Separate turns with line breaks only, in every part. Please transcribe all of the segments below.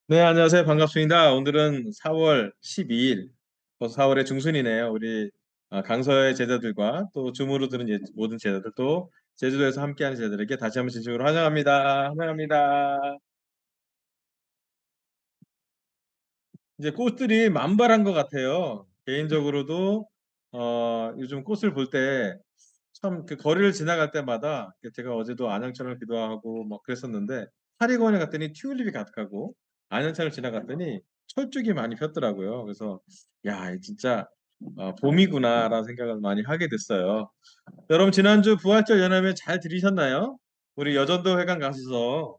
네, 안녕하세요. 반갑습니다. 오늘은 4월 12일, 벌써 4월의 중순이네요. 우리 강서의 제자들과 또 줌으로 들은 모든 제자들 또 제주도에서 함께하는 제자들에게 다시 한번 진심으로 환영합니다. 환영합니다. 이제 꽃들이 만발한 것 같아요. 개인적으로도 요즘 꽃을 볼 때 참 그 거리를 지나갈 때마다 제가 어제도 안양천을 기도하고 막 그랬었는데 하리공원에 갔더니 튤립이 가득하고 안양천을 지나갔더니 철쭉이 많이 폈더라고요. 그래서 야, 진짜 봄이구나라는 생각을 많이 하게 됐어요. 여러분 지난주 부활절 연합회 잘 들으셨나요? 우리 여전도 회관 가셔서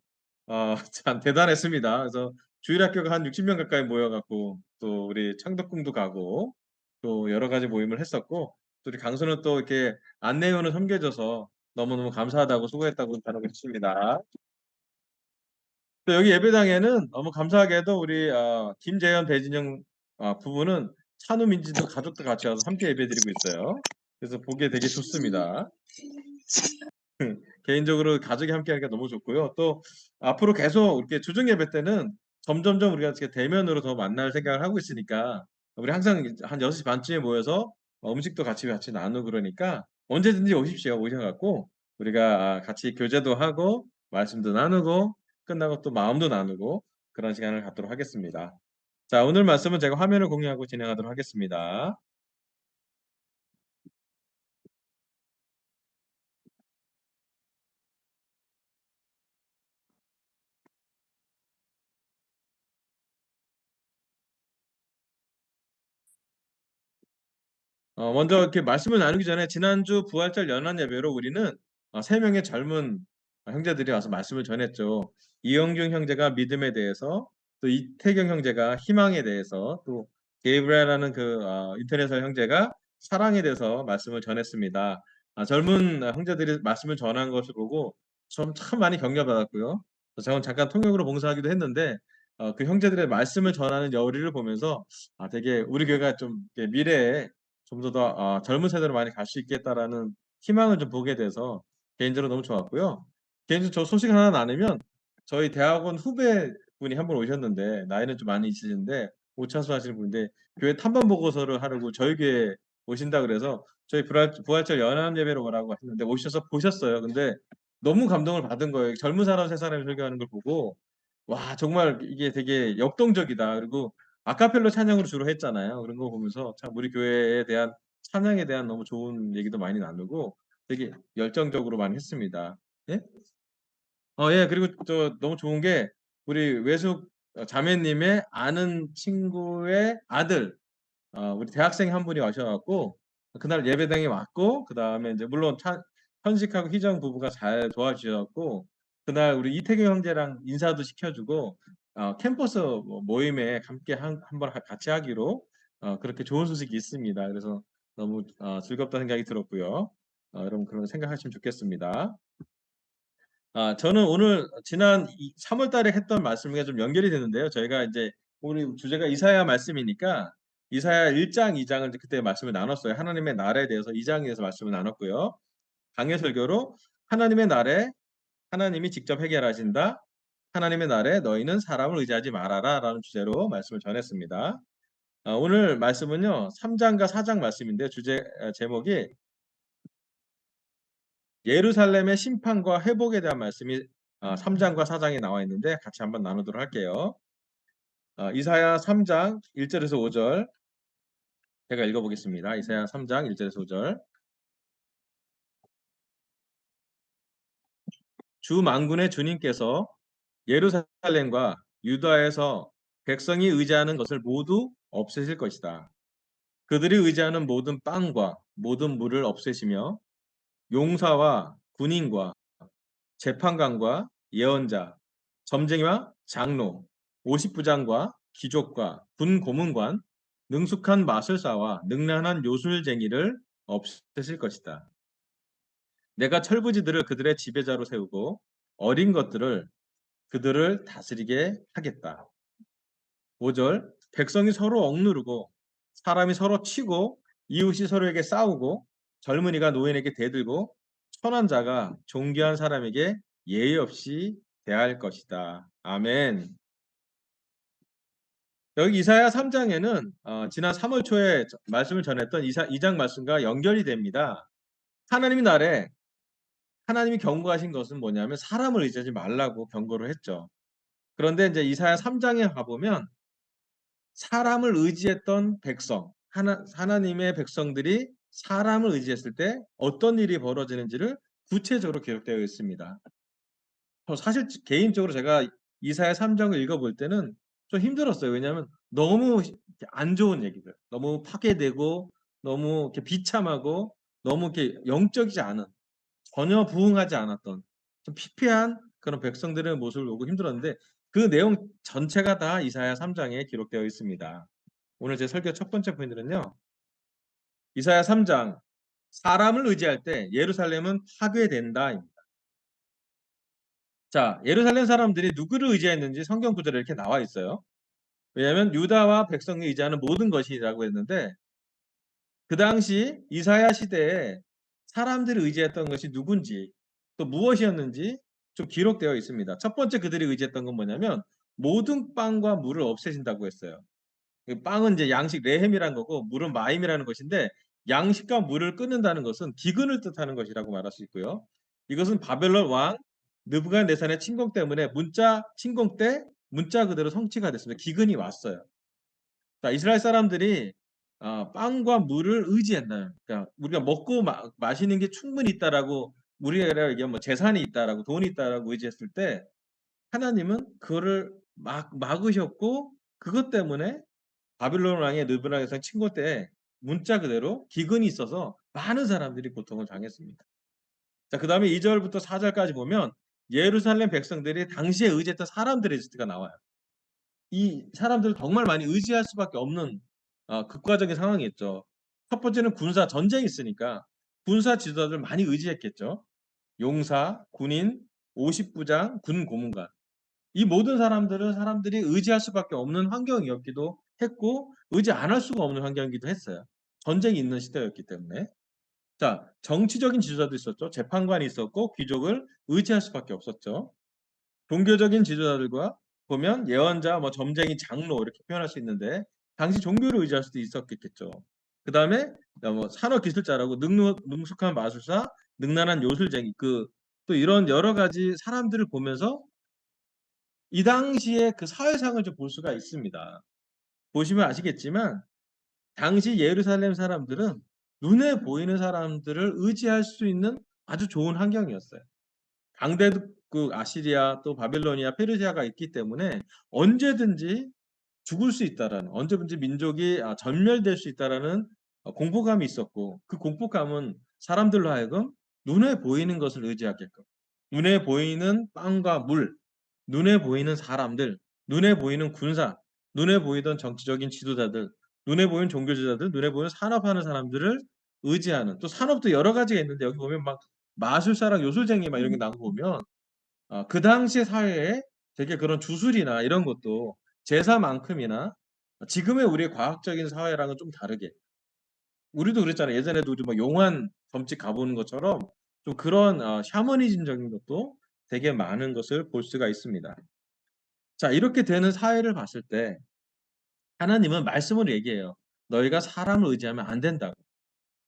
참 대단했습니다. 그래서 주일학교가 한 60명 가까이 모여갖고 또 우리 창덕궁도 가고 또 여러 가지 모임을 했었고 또 우리 강수는 또 이렇게 안내원을 섬겨줘서 너무너무 감사하다고 수고했다고 전하고 싶습니다. 또 여기 예배당에는 너무 감사하게도 우리 김재현, 배진영 부부는 찬우민지도 가족도 같이 와서 함께 예배드리고 있어요. 그래서 보기에 되게 좋습니다. 개인적으로 가족이 함께하니까 너무 좋고요. 또 앞으로 계속 이렇게 주중 예배 때는 점점점 우리가 이렇게 대면으로 더 만날 생각을 하고 있으니까 우리 항상 한 6시 반쯤에 모여서 음식도 같이 나누고 그러니까 언제든지 오십시오. 오셔 갖고 우리가 같이 교제도 하고 말씀도 나누고 끝나고 또 마음도 나누고 그런 시간을 갖도록 하겠습니다. 자, 오늘 말씀은 제가 화면을 공유하고 진행하도록 하겠습니다. 먼저 이렇게 말씀을 나누기 전에 지난주 부활절 연한 예배로 우리는 세 명의 젊은 형제들이 와서 말씀을 전했죠. 이영중 형제가 믿음에 대해서, 또 이태경 형제가 희망에 대해서, 또 게이브라라는 인터넷 형제가 사랑에 대해서 말씀을 전했습니다. 젊은 형제들이 말씀을 전한 것을 보고 참 많이 격려받았고요. 저는 잠깐 통역으로 봉사하기도 했는데 그 형제들의 말씀을 전하는 여리를 보면서 되게 우리 교회가 좀 이렇게 미래에 좀 더 젊은 세대로 많이 갈 수 있겠다라는 희망을 좀 보게 돼서 개인적으로 너무 좋았고요. 개인적으로 저 소식 하나 나누면 저희 대학원 후배분이 한 분 오셨는데 나이는 좀 많이 있으신데 오차수 하시는 분인데 교회 탐방 보고서를 하려고 저희 교회에 오신다 그래서 저희 부활절 연합 예배로 오라고 하셨는데 오셔서 보셨어요. 근데 너무 감동을 받은 거예요. 젊은 사람 세 사람이 설교하는 걸 보고 와, 정말 이게 되게 역동적이다. 그리고 아카펠라 찬양으로 주로 했잖아요. 그런 거 보면서 참 우리 교회에 대한 찬양에 대한 너무 좋은 얘기도 많이 나누고 되게 열정적으로 많이 했습니다. 예? 예. 그리고 저 너무 좋은 게 우리 외숙 자매님의 아는 친구의 아들 우리 대학생 한 분이 와셔 갖고 그날 예배당에 왔고 그다음에 이제 물론 현식하고 희정 부부가 잘 도와주셨고 그날 우리 이태경 형제랑 인사도 시켜주고 캠퍼스 모임에 함께 한번 같이 하기로 그렇게 좋은 소식이 있습니다. 그래서 너무 즐겁다는 생각이 들었고요. 여러분 그런 생각하시면 좋겠습니다. 저는 오늘 지난 3월 달에 했던 말씀과 좀 연결이 되는데요. 저희가 이제 우리 주제가 이사야 말씀이니까 이사야 1장, 2장을 그때 말씀을 나눴어요. 하나님의 날에 대해서 2장에 대해서 말씀을 나눴고요. 강해 설교로 하나님의 날에 하나님이 직접 해결하신다. 하나님의 날에 너희는 사람을 의지하지 말아라라는 주제로 말씀을 전했습니다. 오늘 말씀은요. 3장과 4장 말씀인데 제목이 예루살렘의 심판과 회복에 대한 말씀이 3장과 4장에 나와 있는데 같이 한번 나누도록 할게요. 이사야 3장 1절에서 5절 제가 읽어보겠습니다. 이사야 3장 1절에서 5절 주 만군의 주님께서 예루살렘과 유다에서 백성이 의지하는 것을 모두 없애실 것이다. 그들이 의지하는 모든 빵과 모든 물을 없애시며 용사와 군인과 재판관과 예언자, 점쟁이와 장로, 오십부장과 귀족과 군 고문관, 능숙한 마술사와 능란한 요술쟁이를 없애실 것이다. 내가 철부지들을 그들의 지배자로 세우고 어린 것들을 그들을 다스리게 하겠다. 5절 백성이 서로 억누르고 사람이 서로 치고 이웃이 서로에게 싸우고 젊은이가 노인에게 대들고 천한 자가 존귀한 사람에게 예의 없이 대할 것이다. 아멘. 여기 이사야 3장에는 지난 3월 초에 말씀을 전했던 이사 2장 말씀과 연결이 됩니다. 하나님이 날에 하나님이 경고하신 것은 뭐냐면 사람을 의지하지 말라고 경고를 했죠. 그런데 이제 이사야 3장에 가보면 사람을 의지했던 백성, 하나님의 백성들이 사람을 의지했을 때 어떤 일이 벌어지는지를 구체적으로 기록되어 있습니다. 사실 개인적으로 제가 이사야 3장을 읽어볼 때는 좀 힘들었어요. 왜냐하면 너무 안 좋은 얘기들, 너무 파괴되고 너무 이렇게 비참하고 너무 이렇게 영적이지 않은, 전혀 부응하지 않았던 좀 피폐한 그런 백성들의 모습을 보고 힘들었는데 그 내용 전체가 다 이사야 3장에 기록되어 있습니다. 오늘 제 설교 첫 번째 포인트는요. 이사야 3장 사람을 의지할 때 예루살렘은 파괴된다입니다. 자, 예루살렘 사람들이 누구를 의지했는지 성경 구절에 이렇게 나와 있어요. 왜냐하면 유다와 백성이 의지하는 모든 것이라고 했는데 그 당시 이사야 시대에 사람들이 의지했던 것이 누군지 또 무엇이었는지 좀 기록되어 있습니다. 첫 번째 그들이 의지했던 건 뭐냐면 모든 빵과 물을 없애진다고 했어요. 빵은 이제 양식 레헴이라는 거고 물은 마임이라는 것인데 양식과 물을 끊는다는 것은 기근을 뜻하는 것이라고 말할 수 있고요. 이것은 바벨론 왕 느부갓네살의 침공 때문에 문자 침공 때 문자 그대로 성취가 됐습니다. 기근이 왔어요. 자, 이스라엘 사람들이 빵과 물을 의지했나요? 그러니까 우리가 먹고 마시는 게 충분히 있다라고 우리가 얘기하면 뭐 재산이 있다라고 돈이 있다라고 의지했을 때 하나님은 그거를 막으셨고 그것 때문에 바빌론 왕의 느부갓네살 침공 때 문자 그대로 기근이 있어서 많은 사람들이 고통을 당했습니다. 자, 그다음에 2절부터 4절까지 보면 예루살렘 백성들이 당시에 의지했던 사람들의 리스트가 나와요. 이 사람들을 정말 많이 의지할 수밖에 없는 극과적인 상황이었죠. 첫 번째는 군사 전쟁이 있으니까 군사 지도자들 많이 의지했겠죠. 용사, 군인, 50부장, 군 고문관. 이 모든 사람들은 사람들이 의지할 수밖에 없는 환경이었기도 했고 의지 안 할 수가 없는 환경이기도 했어요. 전쟁이 있는 시대였기 때문에. 자, 정치적인 지도자도 있었죠. 재판관이 있었고 귀족을 의지할 수밖에 없었죠. 종교적인 지도자들과 보면 예언자, 뭐 점쟁이, 장로 이렇게 표현할 수 있는데 당시 종교를 의지할 수도 있었겠죠. 그다음에 뭐 산업기술자라고 능숙한 마술사, 능란한 요술쟁이 또 이런 여러 가지 사람들을 보면서 이 당시에 그 사회상을 좀 볼 수가 있습니다. 보시면 아시겠지만 당시 예루살렘 사람들은 눈에 보이는 사람들을 의지할 수 있는 아주 좋은 환경이었어요. 강대국 아시리아 또 바빌로니아, 페르시아가 있기 때문에 언제든지 죽을 수 있다라는 언제든지 민족이 전멸될 수 있다라는 공포감이 있었고 그 공포감은 사람들로 하여금 눈에 보이는 것을 의지하게끔 눈에 보이는 빵과 물, 눈에 보이는 사람들, 눈에 보이는 군사, 눈에 보이던 정치적인 지도자들, 눈에 보이는 종교지도자들, 눈에 보이는 산업하는 사람들을 의지하는 또 산업도 여러 가지가 있는데 여기 보면 막 마술사랑 요술쟁이 막 이런 게 나온 거 보면 그 당시의 사회에 되게 그런 주술이나 이런 것도 제사만큼이나 지금의 우리의 과학적인 사회랑은 좀 다르게 우리도 그랬잖아요. 예전에도 우리 막 용환 점집 가보는 것처럼 좀 그런 샤머니즘적인 것도 되게 많은 것을 볼 수가 있습니다. 자, 이렇게 되는 사회를 봤을 때 하나님은 말씀을 얘기해요. 너희가 사람을 의지하면 안 된다고.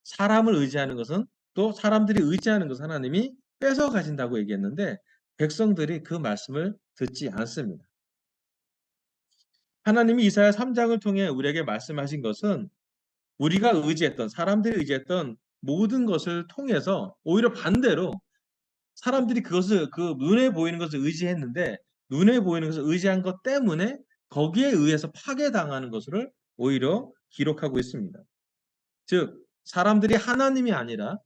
사람을 의지하는 것은 또 사람들이 의지하는 것은 하나님이 뺏어 가진다고 얘기했는데 백성들이 그 말씀을 듣지 않습니다. 하나님이 이사야 3장을 통해 우리에게 말씀하신 것은 우리가 의지했던 사람들이 의지했던 모든 것을 통해서 오히려 반대로 사람들이 그것을 그 눈에 보이는 것을 의지했는데 눈에 보이는 것을 의지한 것 때문에 거기에 의해서 파괴당하는 것을 오히려 기록하고 있습니다. 즉 사람들이 하나님이 아니라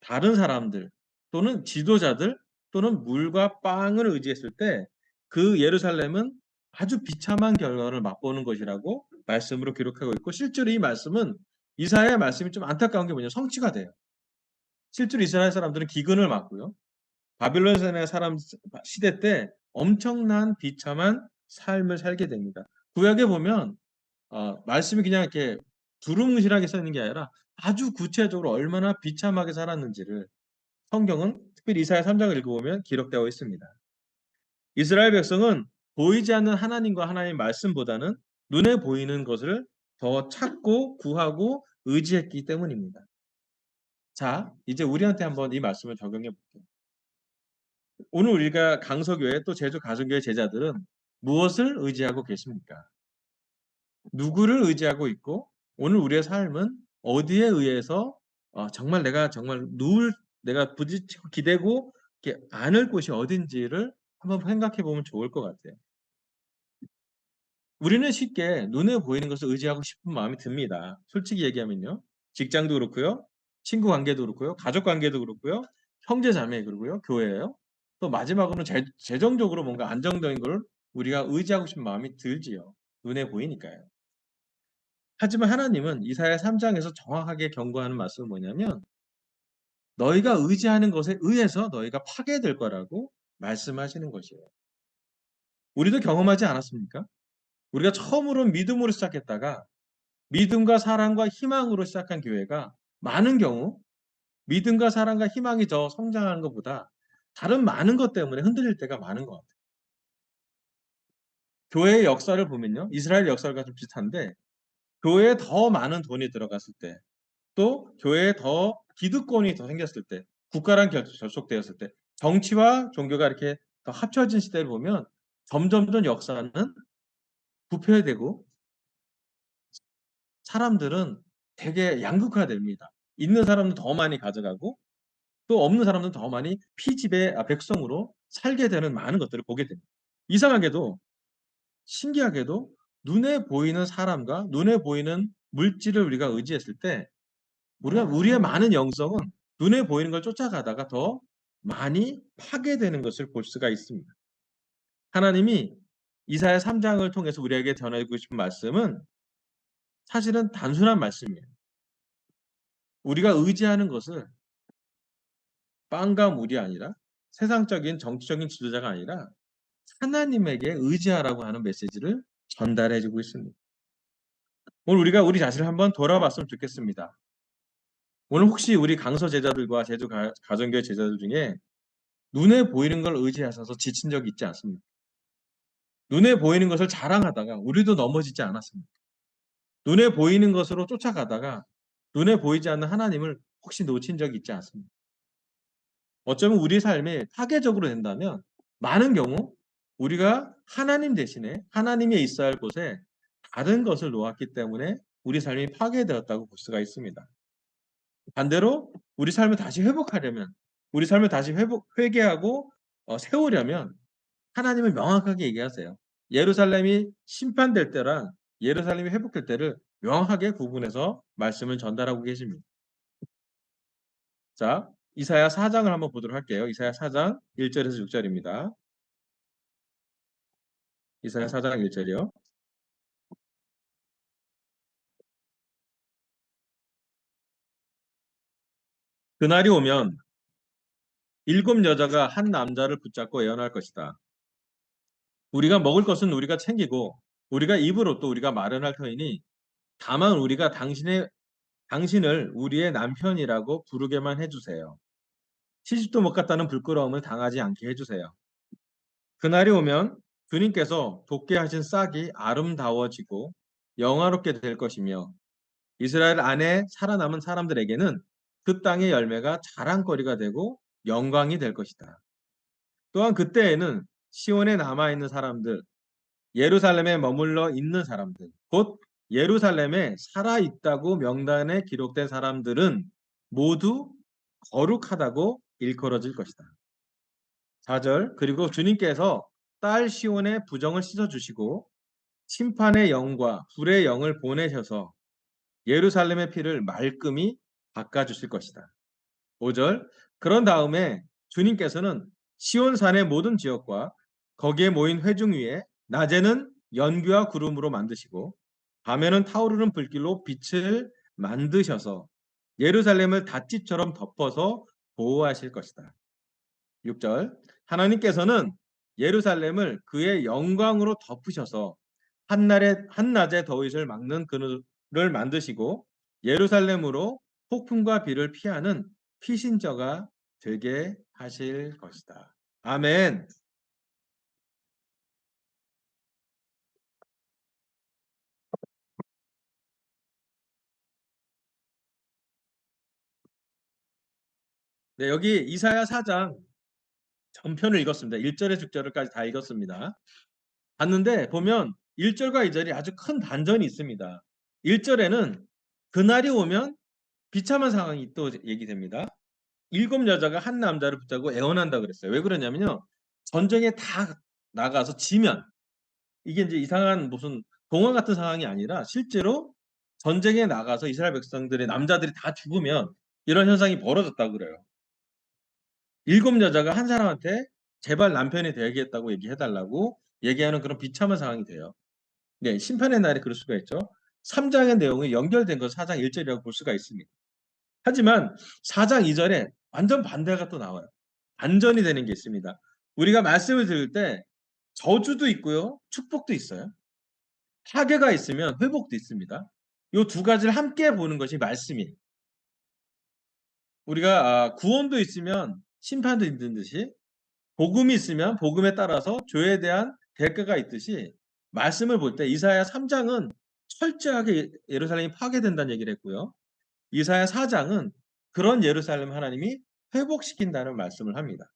다른 사람들 또는 지도자들 또는 물과 빵을 의지했을 때 그 예루살렘은 아주 비참한 결과를 맛보는 것이라고 말씀으로 기록하고 있고 실제로 이 말씀은 이사야의 말씀이 좀 안타까운 게 뭐냐면 성취가 돼요. 실제로 이스라엘 사람들은 기근을 맞고요. 바빌론 사람 시대 때 엄청난 비참한 삶을 살게 됩니다. 구약에 보면 말씀이 그냥 이렇게 두루뭉실하게 써 있는 게 아니라 아주 구체적으로 얼마나 비참하게 살았는지를 성경은 특별히 이사야 3장을 읽어보면 기록되어 있습니다. 이스라엘 백성은 보이지 않는 하나님과 하나님의 말씀보다는 눈에 보이는 것을 더 찾고 구하고 의지했기 때문입니다. 자, 이제 우리한테 한번 이 말씀을 적용해 볼게요. 오늘 우리가 강서교회 또 제주 가정교회 제자들은 무엇을 의지하고 계십니까? 누구를 의지하고 있고 오늘 우리의 삶은 어디에 의해서 정말 내가 정말 내가 부딪히고 기대고 이렇게 안을 곳이 어딘지를 한번 생각해 보면 좋을 것 같아요. 우리는 쉽게 눈에 보이는 것을 의지하고 싶은 마음이 듭니다. 솔직히 얘기하면요. 직장도 그렇고요. 친구 관계도 그렇고요. 가족 관계도 그렇고요. 형제 자매 그러고요. 교회예요. 또 마지막으로는 재정적으로 뭔가 안정적인 걸 우리가 의지하고 싶은 마음이 들지요. 눈에 보이니까요. 하지만 하나님은 이사야 3장에서 정확하게 경고하는 말씀은 뭐냐면 너희가 의지하는 것에 의해서 너희가 파괴될 거라고 말씀하시는 것이에요. 우리도 경험하지 않았습니까? 우리가 처음으로 믿음으로 시작했다가 믿음과 사랑과 희망으로 시작한 교회가 많은 경우 믿음과 사랑과 희망이 더 성장하는 것보다 다른 많은 것 때문에 흔들릴 때가 많은 것 같아요. 교회의 역사를 보면요. 이스라엘 역사가 좀 비슷한데 교회에 더 많은 돈이 들어갔을 때 또 교회에 더 기득권이 더 생겼을 때 국가랑 접촉되었을 때 정치와 종교가 이렇게 더 합쳐진 시대를 보면 점점점 역사는 부패되고 사람들은 되게 양극화됩니다. 있는 사람은 더 많이 가져가고 또 없는 사람은 더 많이 피지배 백성으로 살게 되는 많은 것들을 보게 됩니다. 이상하게도 신기하게도 눈에 보이는 사람과 눈에 보이는 물질을 우리가 의지했을 때 우리의 많은 영성은 눈에 보이는 걸 쫓아가다가 더 많이 파괴되는 것을 볼 수가 있습니다. 하나님이 이사야 3장을 통해서 우리에게 전하고 싶은 말씀은 사실은 단순한 말씀이에요. 우리가 의지하는 것을 빵과 물이 아니라 세상적인 정치적인 지도자가 아니라 하나님에게 의지하라고 하는 메시지를 전달해 주고 있습니다. 오늘 우리가 우리 자신을 한번 돌아봤으면 좋겠습니다. 오늘 혹시 우리 강서 제자들과 제주 가정교회 제자들 중에 눈에 보이는 걸 의지하셔서 지친 적이 있지 않습니까? 눈에 보이는 것을 자랑하다가 우리도 넘어지지 않았습니까? 눈에 보이는 것으로 쫓아가다가 눈에 보이지 않는 하나님을 혹시 놓친 적이 있지 않습니까? 어쩌면 우리 삶이 파괴적으로 된다면 많은 경우 우리가 하나님 대신에 하나님이 있어야 할 곳에 다른 것을 놓았기 때문에 우리 삶이 파괴되었다고 볼 수가 있습니다. 반대로 우리 삶을 다시 회복하려면 우리 삶을 다시 회개하고 세우려면 하나님은 명확하게 얘기하세요. 예루살렘이 심판될 때랑 예루살렘이 회복될 때를 명확하게 구분해서 말씀을 전달하고 계십니다. 자, 이사야 4장을 한번 보도록 할게요. 이사야 4장 1절에서 6절입니다. 이사야 4장 1절이요. 그날이 오면 일곱 여자가 한 남자를 붙잡고 예언할 것이다. 우리가 먹을 것은 우리가 챙기고 우리가 입을 옷도 우리가 마련할 터이니 다만 우리가 당신을 우리의 남편이라고 부르게만 해주세요. 시집도 못 갔다는 부끄러움을 당하지 않게 해주세요. 그날이 오면 주님께서 돋게 하신 싹이 아름다워지고 영화롭게 될 것이며 이스라엘 안에 살아남은 사람들에게는 그 땅의 열매가 자랑거리가 되고 영광이 될 것이다. 또한 그때에는 시온에 남아있는 사람들, 예루살렘에 머물러 있는 사람들, 곧 예루살렘에 살아있다고 명단에 기록된 사람들은 모두 거룩하다고 일컬어질 것이다. 4절 그리고 주님께서 딸 시온의 부정을 씻어주시고 심판의 영과 불의 영을 보내셔서 예루살렘의 피를 말끔히 닦아주실 것이다. 5절 그런 다음에 주님께서는 시온산의 모든 지역과 거기에 모인 회중 위에 낮에는 연기와 구름으로 만드시고 밤에는 타오르는 불길로 빛을 만드셔서 예루살렘을 닷집처럼 덮어서 보호하실 것이다. 6절 하나님께서는 예루살렘을 그의 영광으로 덮으셔서 한낮의 더위를 막는 그늘을 만드시고 예루살렘으로 폭풍과 비를 피하는 피신처가 되게 하실 것이다. 아멘. 네, 여기 이사야 4장 전편을 읽었습니다. 1 절에서 6 절까지 다 읽었습니다. 봤는데 보면 1 절과 2 절이 아주 큰 반전이 있습니다. 1 절에는 그날이 오면 비참한 상황이 또 얘기됩니다. 7 여자가 한 남자를 붙잡고 애원한다 그랬어요. 왜 그러냐면요. 전쟁에 다 나가서 지면 이게 인제 이상한 무슨 동화 같은 상황이 아니라 실제로 전쟁에 나가서 이스라엘 백성들의 남자들이 다 죽으면 이런 현상이 벌어졌다고 그래요. 7 여자가 한 사람한테 제발 남편이 되겠다고 얘기해 달라고 얘기하는 그런 비참한 상황이 돼요. 네. 심판의 날에 그럴 수가 있죠. 3 장의 내용이 연결된 건 4장 1 절이라고 볼 수가 있습니다. 하지만 4장 2 절에 완전 반대가 또 나와요. 반전이 되는 게 있습니다. 우리가 말씀을 들을 때 저주도 있고요. 축복도 있어요. 파괴가 있으면 회복도 있습니다. 요 두 가지를 함께 보는 것이 말씀이에요. 우리가 구원도 있으면 심판도 있는 듯이 복음이 있으면 복음에 따라서 죄에 대한 대가가 있듯이 말씀을 볼 때 이사야 3 장은 철저하게 예루살렘이 파괴된다는 얘기를 했고요. 이사야 4 장은 그런 예루살렘 하나님이 회복시킨다는 말씀을 합니다.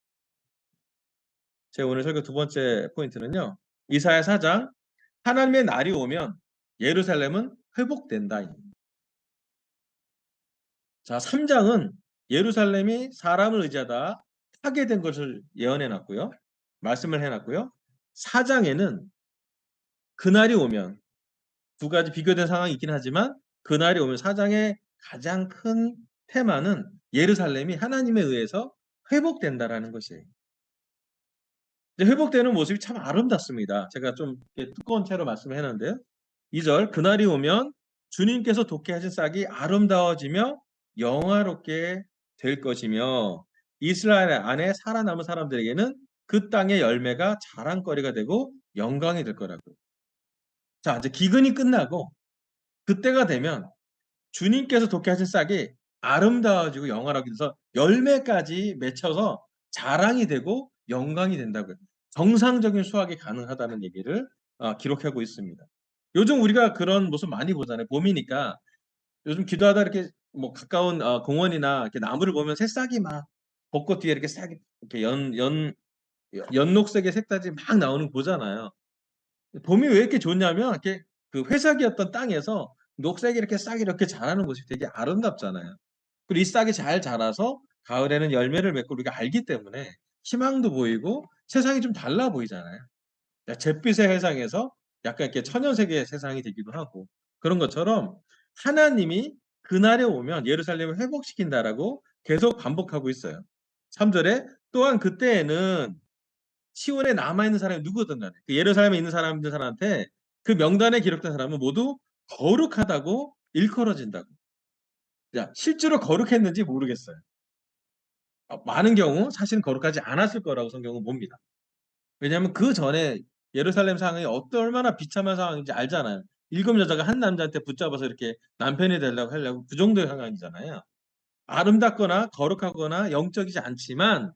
제 오늘 설교 두 번째 포인트는요. 이사야 4장 하나님의 날이 오면 예루살렘은 회복된다. 자, 3 장은 예루살렘이 사람을 의지하다 파괴된 것을 예언해 놨고요. 말씀을 해 놨고요. 4 장에는 그날이 오면 두 가지 비교된 상황이 있긴 하지만 그날이 오면 4 장의 가장 큰 테마는 예루살렘이 하나님에 의해서 회복된다라는 것이에요. 이제 회복되는 모습이 참 아름답습니다. 제가 좀 이렇게 두꺼운 채로 말씀을 해 놨는데요. 2절 그날이 오면 주님께서 돋게 하신 싹이 아름다워지며 영화롭게 될 것이며 이스라엘 안에 살아남은 사람들에게는 그 땅의 열매가 자랑거리가 되고 영광이 될 거라고요. 자, 이제 기근이 끝나고 그때가 되면 주님께서 돋게 하신 싹이 아름다워지고 영화롭게 돼서 열매까지 맺혀서 자랑이 되고 영광이 된다고요. 정상적인 수확이 가능하다는 얘기를 기록하고 있습니다. 요즘 우리가 그런 모습 많이 보잖아요. 봄이니까 요즘 기도하다 이렇게 뭐 가까운 공원이나 이렇게 나무를 보면 새싹이 막 벚꽃 뒤에 이렇게 싹이 이렇게 연녹색의 색깔이 막 나오는 거 보잖아요. 봄이 왜 이렇게 좋냐면 이렇게 그 회색이었던 땅에서 녹색이 이렇게 싹이 이렇게 자라는 모습이 되게 아름답잖아요. 그리고 이 싹이 잘 자라서 가을에는 열매를 맺고 우리가 알기 때문에 희망도 보이고 세상이 좀 달라 보이잖아요. 잿빛의 세상에서 약간 이렇게 천연색의 세상이 되기도 하고 그런 것처럼 하나님이 그날에 오면 예루살렘을 회복시킨다라고 계속 반복하고 있어요. 3 절에 또한 그때에는 시온에 남아 있는 사람이 누구든 간에 그 예루살렘에 있는 사람한테 그 명단에 기록된 사람은 모두 거룩하다고 일컬어진다고. 야, 실제로 거룩했는지 모르겠어요. 많은 경우 사실은 거룩하지 않았을 거라고 성경은 봅니다. 왜냐하면 그전에 예루살렘 상황이 얼마나 비참한 상황인지 알잖아요. 7 여자가 한 남자한테 붙잡아서 이렇게 남편이 되려고 하려고 그 정도의 상황이잖아요. 아름답거나 거룩하거나 영적이지 않지만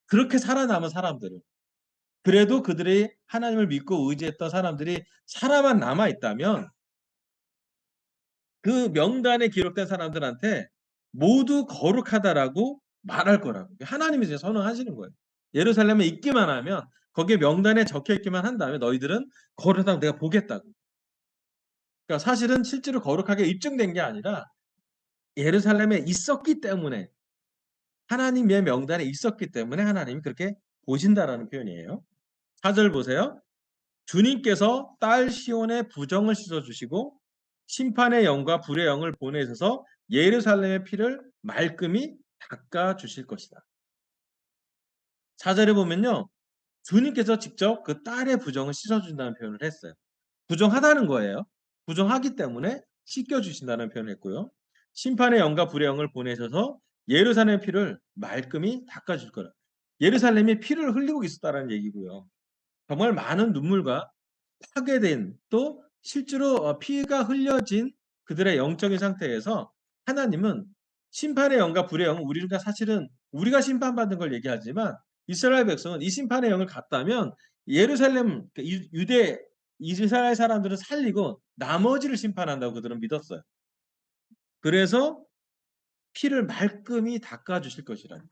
그렇게 살아남은 사람들을 그래도 그들이 하나님을 믿고 의지했던 사람들이 살아만 남아 있다면 그 명단에 기록된 사람들한테 모두 거룩하다라고 말할 거라고. 하나님이 이제 선언하시는 거예요. 예루살렘에 있기만 하면 거기에 명단에 적혀 있기만 한다면 너희들은 거룩하다고 내가 보겠다고. 그러니까 사실은 실제로 거룩하게 입증된 게 아니라 예루살렘에 있었기 때문에 하나님의 명단에 있었기 때문에 하나님이 그렇게 보신다라는 표현이에요. 4절 보세요. 주님께서 딸 시온의 부정을 씻어 주시고 심판의 영과 불의 영을 보내셔서 예루살렘의 피를 말끔히 닦아 주실 것이다. 4 절에 보면요. 주님께서 직접 그 딸의 부정을 씻어 준다는 표현을 했어요. 부정하다는 거예요. 부정하기 때문에 씻겨 주신다는 표현을 했고요. 심판의 영과 불의 영을 보내셔서 예루살렘의 피를 말끔히 닦아 줄 거라. 예루살렘이 피를 흘리고 있었다라는 얘기고요. 정말 많은 눈물과 파괴된 또 실제로 피가 흘려진 그들의 영적인 상태에서 하나님은 심판의 영과 불의 영은 우리가 사실은 우리가 심판받는 걸 얘기하지만 이스라엘 백성은 이 심판의 영을 갖다면 예루살렘 그 유대 이스라엘 사람들은 살리고 나머지를 심판한다고 그들은 믿었어요. 그래서 피를 말끔히 닦아 주실 것이라는.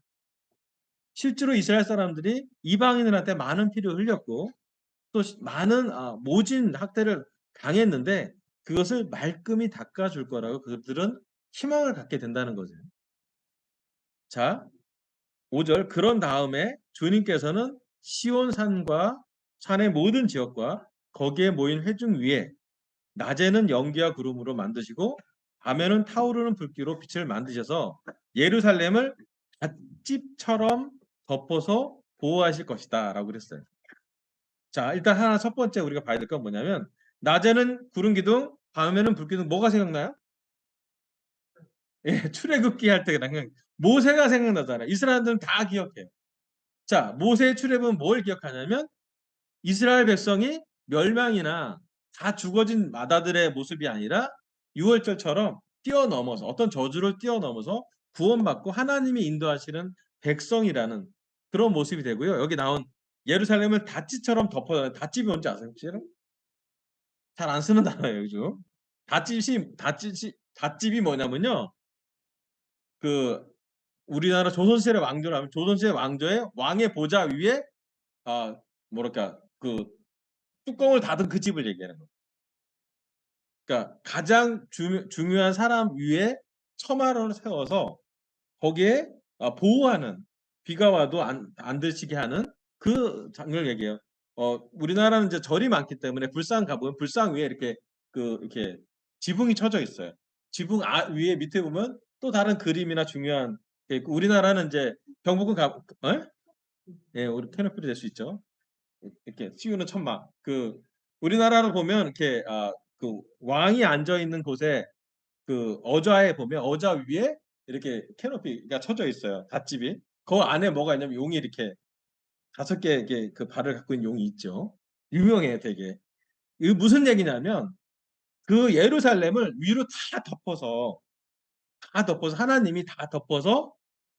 실제로 이스라엘 사람들이 이방인들한테 많은 피를 흘렸고 또 많은 모진 학대를 당했는데 그것을 말끔히 닦아줄 거라고 그들은 희망을 갖게 된다는 거죠. 자, 5절 그런 다음에 주님께서는 시온산과 산의 모든 지역과 거기에 모인 회중 위에 낮에는 연기와 구름으로 만드시고 밤에는 타오르는 불기로 빛을 만드셔서 예루살렘을 잣집처럼 덮어서 보호하실 것이다 라고 그랬어요. 자, 일단 하나 첫 번째 우리가 봐야 될 건 뭐냐면 낮에는 구름 기둥, 밤에는 불 기둥 뭐가 생각나요? 예, 출애굽기 할 때 그냥 모세가 생각나잖아요. 이스라엘들은 다 기억해요. 자, 모세의 출애굽은 뭘 기억하냐면 이스라엘 백성이 멸망이나 다 죽어진 마다들의 모습이 아니라 유월절처럼 뛰어넘어서 어떤 저주를 뛰어넘어서 구원받고 하나님이 인도하시는 백성이라는 그런 모습이 되고요. 여기 나온 예루살렘을 다찌처럼 덮어 다찌이 뭔지 아세요? 혹시 여러분? 잘 안 쓰는 단어예요, 요즘. 다찌이 뭐냐면요. 그 우리나라 조선시대 왕조를 하면 조선시대 왕조의 왕의 보좌 위에 아 뭐랄까 그 뚜껑을 닫은 그 집을 얘기하는 거예요. 그러니까 가장 중요한 사람 위에 처마를 세워서 거기에 보호하는 비가 와도 안 들치게 하는 그 장면을 얘기해요. 우리나라는 이제 절이 많기 때문에 불상 가보면 불상 위에 이렇게 이렇게 지붕이 쳐져 있어요. 지붕 위에 밑에 보면 또 다른 그림이나 중요한 게 있고 우리나라는 이제 경복궁 예, 우리 캐노피도 될 수 있죠. 이렇게 씌우는 천막. 우리나라로 보면 이렇게 그 왕이 앉아 있는 곳에 그 어좌에 보면 어좌 위에 이렇게 캐노피가 쳐져 있어요. 닷집이. 그 안에 뭐가 있냐면 용이 이렇게 5개 이렇게 그 발을 갖고 있는 용이 있죠. 유명해요, 되게. 이거 무슨 얘기냐면 그 예루살렘을 위로 다 덮어서 하나님이 다 덮어서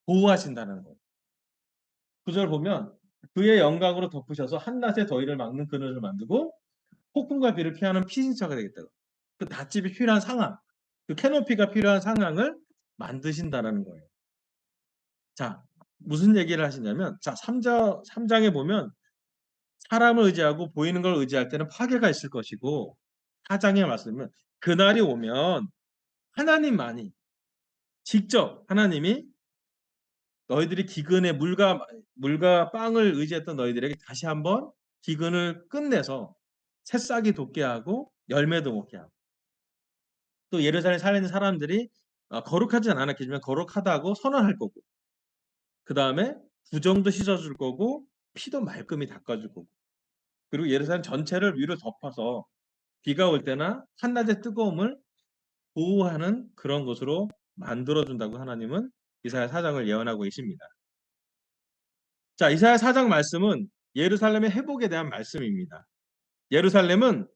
보호하신다는 거예요. 구절 보면 그의 영광으로 덮으셔서 한낮에 더위를 막는 그늘을 만들고 폭풍과 비를 피하는 피신처가 되겠다고. 그 닷집이 필요한 상황, 그 캐노피가 필요한 상황을 만드신다라는 거예요. 자, 무슨 얘기를 하시냐면, 자, 3장에 보면 사람을 의지하고 보이는 걸 의지할 때는 파괴가 있을 것이고, 4장의 말씀은 그날이 오면 하나님만이 직접 하나님이 너희들이 기근에 물과 빵을 의지했던 너희들에게 다시 한번 기근을 끝내서 새싹이 돋게 하고 열매도 먹게 하고 또 예루살렘에 살아있는 사람들이 거룩하진 않았겠지만 거룩하다고 선언할 거고 그 다음에 부정도 씻어줄 거고 피도 말끔히 닦아줄 거고 그리고 예루살렘 전체를 위로 덮어서 비가 올 때나 한낮의 뜨거움을 보호하는 그런 것으로 만들어준다고 하나님은 이사야 4장을 예언하고 계십니다. 자, 이사야 4장 말씀은 예루살렘의 회복에 대한 말씀입니다. 예루살렘은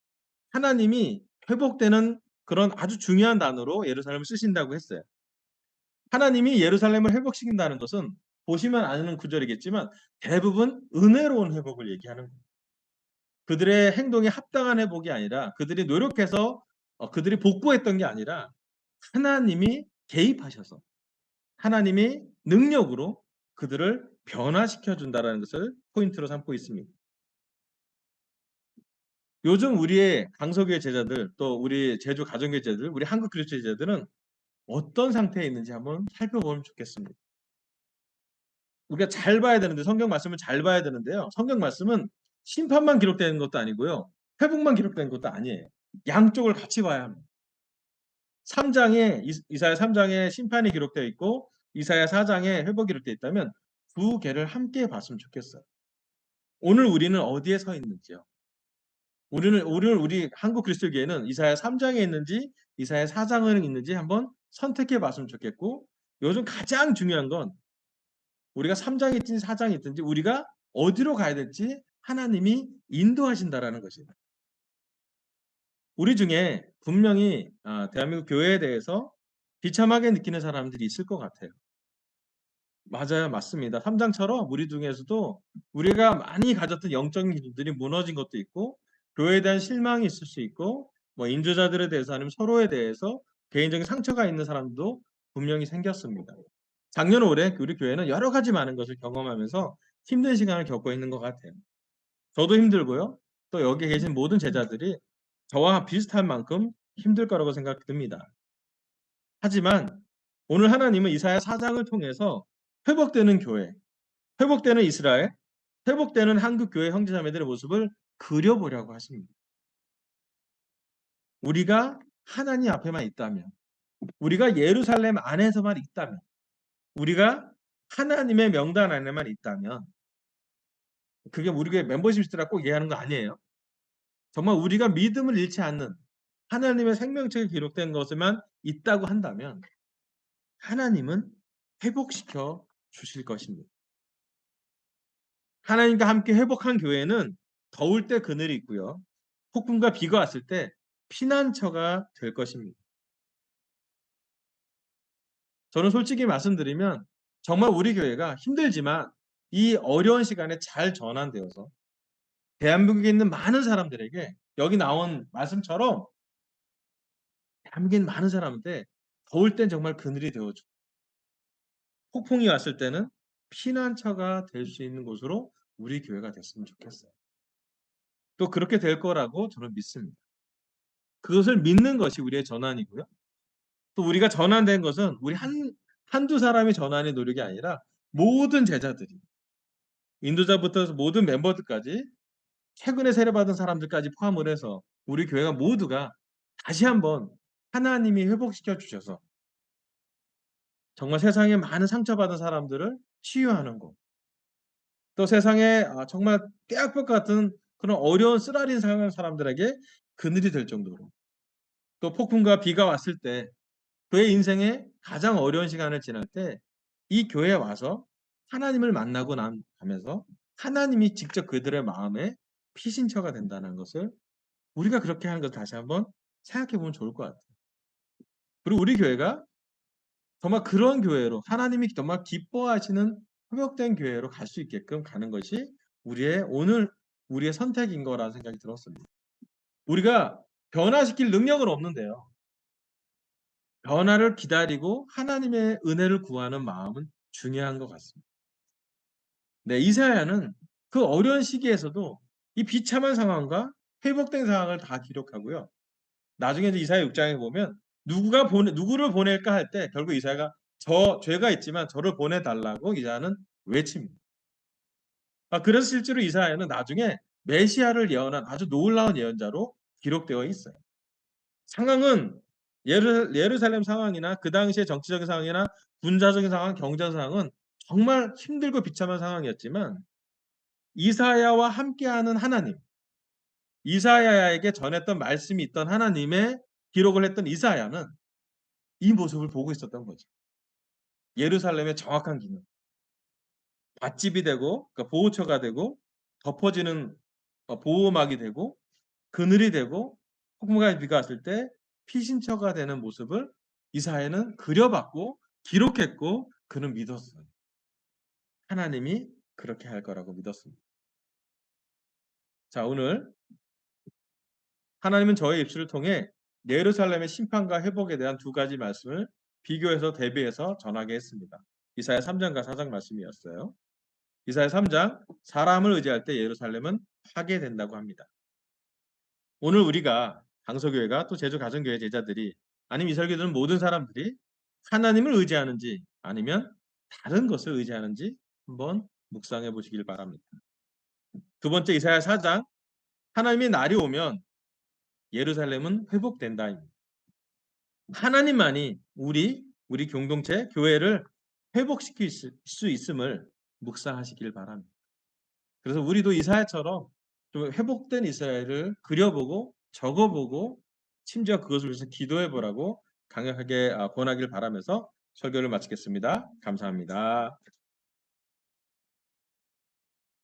하나님이 회복되는 그런 아주 중요한 단어로 예루살렘을 쓰신다고 했어요. 하나님이 예루살렘을 회복시킨다는 것은 보시면 아는 구절이겠지만 대부분 은혜로운 회복을 얘기하는 거예요. 그들의 행동에 합당한 회복이 아니라 그들이 노력해서 그들이 복구했던 게 아니라 하나님이 개입하셔서 하나님이 능력으로 그들을 변화시켜 준다라는 것을 포인트로 삼고 있습니다. 요즘 우리의 강서교회 제자들 또 우리 제주 가정교회 제자들 우리 한국 그리스도 제자들은 어떤 상태에 있는지 한번 살펴보면 좋겠습니다. 우리가 잘 봐야 되는데 성경 말씀을 잘 봐야 되는데요. 성경 말씀은 심판만 기록되는 것도 아니고요. 회복만 기록되는 것도 아니에요. 양쪽을 같이 봐야 합니다. 3장에 이사야 3장에 심판이 기록되어 있고 이사야 4장에 회복이 기록되어 있다면 두 개를 함께 봤으면 좋겠어요. 오늘 우리는 어디에 서 있는지요? 오늘 우리 한국 그리스도교회는 이사야 3장에 있는지 이사야 4장에 있는지 한번 선택해 봤으면 좋겠고 요즘 가장 중요한 건 우리가 3장이 있든지 4장이 있든지 우리가 어디로 가야 될지 하나님이 인도하신다라는 것이에요. 우리 중에 분명히 대한민국 교회에 대해서 비참하게 느끼는 사람들이 있을 것 같아요. 맞아요. 맞습니다. 3장처럼 우리 중에서도 우리가 많이 가졌던 영적인 기준들이 무너진 것도 있고 교회에 대한 실망이 있을 수 있고 뭐 인도자들에 대해서 아니면 서로에 대해서 개인적인 상처가 있는 사람도 분명히 생겼습니다. 작년 올해 우리 교회는 여러 가지 많은 것을 경험하면서 힘든 시간을 겪고 있는 것 같아요. 저도 힘들고요. 또 여기 계신 모든 제자들이 저와 비슷한 만큼 힘들 거라고 생각됩니다. 하지만 오늘 하나님은 이사야 4장을 통해서 회복되는 교회, 회복되는 이스라엘, 회복되는 한국 교회 형제자매들의 모습을 그려보려고 하십니다. 우리가 하나님 앞에만 있다면, 우리가 예루살렘 안에서만 있다면, 우리가 하나님의 명단 안에만 있다면, 그게 우리 교회 멤버십 리스트라 꼭 얘기하는 거 아니에요. 정말 우리가 믿음을 잃지 않는 하나님의 생명책에 기록된 것에만 있다고 한다면 하나님은 회복시켜 주실 것입니다. 하나님과 함께 회복한 교회는 더울 때 그늘이 있고요. 폭풍과 비가 왔을 때 피난처가 될 것입니다. 저는 솔직히 말씀드리면 정말 우리 교회가 힘들지만 이 어려운 시간에 잘 전환되어서 대한민국에 있는 많은 사람들에게 여기 나온 말씀처럼 대한민국에 있는 많은 사람한테 더울 땐 정말 그늘이 되어주고 폭풍이 왔을 때는 피난처가 될 수 있는 곳으로 우리 교회가 됐으면 좋겠어요. 또 그렇게 될 거라고 저는 믿습니다. 그것을 믿는 것이 우리의 전환이고요. 또 우리가 전환된 것은 우리 한두 사람이 전환의 노력이 아니라 모든 제자들이 인도자부터 모든 멤버들까지 최근에 세례받은 사람들까지 포함을 해서 우리 교회가 모두가 다시 한번 하나님이 회복시켜 주셔서 정말 세상에 많은 상처받은 사람들을 치유하는 것. 또 세상에 정말 떼약볕 같은 그런 어려운 쓰라린 상황 사람들에게 그늘이 될 정도로 또 폭풍과 비가 왔을 때 그의 인생에 가장 어려운 시간을 지날 때 이 교회에 와서 하나님을 만나고 나면서 하나님이 직접 그들의 마음에 피신처가 된다는 것을 우리가 그렇게 하는 것을 다시 한번 생각해 보면 좋을 것 같아요. 그리고 우리 교회가 정말 그런 교회로 하나님이 정말 기뻐하시는 회복된 교회로 갈 수 있게끔 가는 것이 우리의 선택인 거라는 생각이 들었습니다. 우리가 변화시킬 능력은 없는데요. 변화를 기다리고 하나님의 은혜를 구하는 마음은 중요한 것 같습니다. 네, 이사야는 그 어려운 시기에서도 이 비참한 상황과 회복된 상황을 다 기록하고요. 나중에 이제 이사야 6장에 보면 누구를 보낼까 할 때 결국 이사야가 저 죄가 있지만 저를 보내달라고 이사야는 외칩니다. 그래서 실제로 이사야는 나중에 메시아를 예언한 아주 놀라운 예언자로 기록되어 있어요. 상황은 예루살렘 상황이나 그 당시의 정치적인 상황이나 군사적인 상황, 경제 상황은 정말 힘들고 비참한 상황이었지만 이사야와 함께하는 하나님, 이사야에게 전했던 말씀이 있던 하나님의 기록을 했던 이사야는 이 모습을 보고 있었던 거죠. 예루살렘의 정확한 기능, 밭집이 되고 그러니까 보호처가 되고 덮어지는 보호막이 되고 그늘이 되고 폭풍과 비가 왔을 때 피신처가 되는 모습을 이사야는 그려봤고 기록했고 그는 믿었어요. 하나님이 그렇게 할 거라고 믿었습니다. 자, 오늘 하나님은 저의 입술을 통해 예루살렘의 심판과 회복에 대한 두 가지 말씀을 비교해서 대비해서 전하게 했습니다. 이사야 3장과 4장 말씀이었어요. 이사야 3장 사람을 의지할 때 예루살렘은 파괴된다고 합니다. 오늘 우리가 강서교회가 또 제주 가정교회 제자들이 아니면 이 설교들은 모든 사람들이 하나님을 의지하는지 아니면 다른 것을 의지하는지 한번 묵상해 보시길 바랍니다. 두 번째 이사야 4장 하나님의 날이 오면 예루살렘은 회복된다. 하나님만이 우리 공동체 교회를 회복시킬 수 있음을 묵상하시길 바랍니다. 그래서 우리도 이사야처럼 좀 회복된 이스라엘을 그려보고 적어보고 심지어 그것을 위해서 기도해보라고 강력하게 권하길 바라면서 설교를 마치겠습니다. 감사합니다.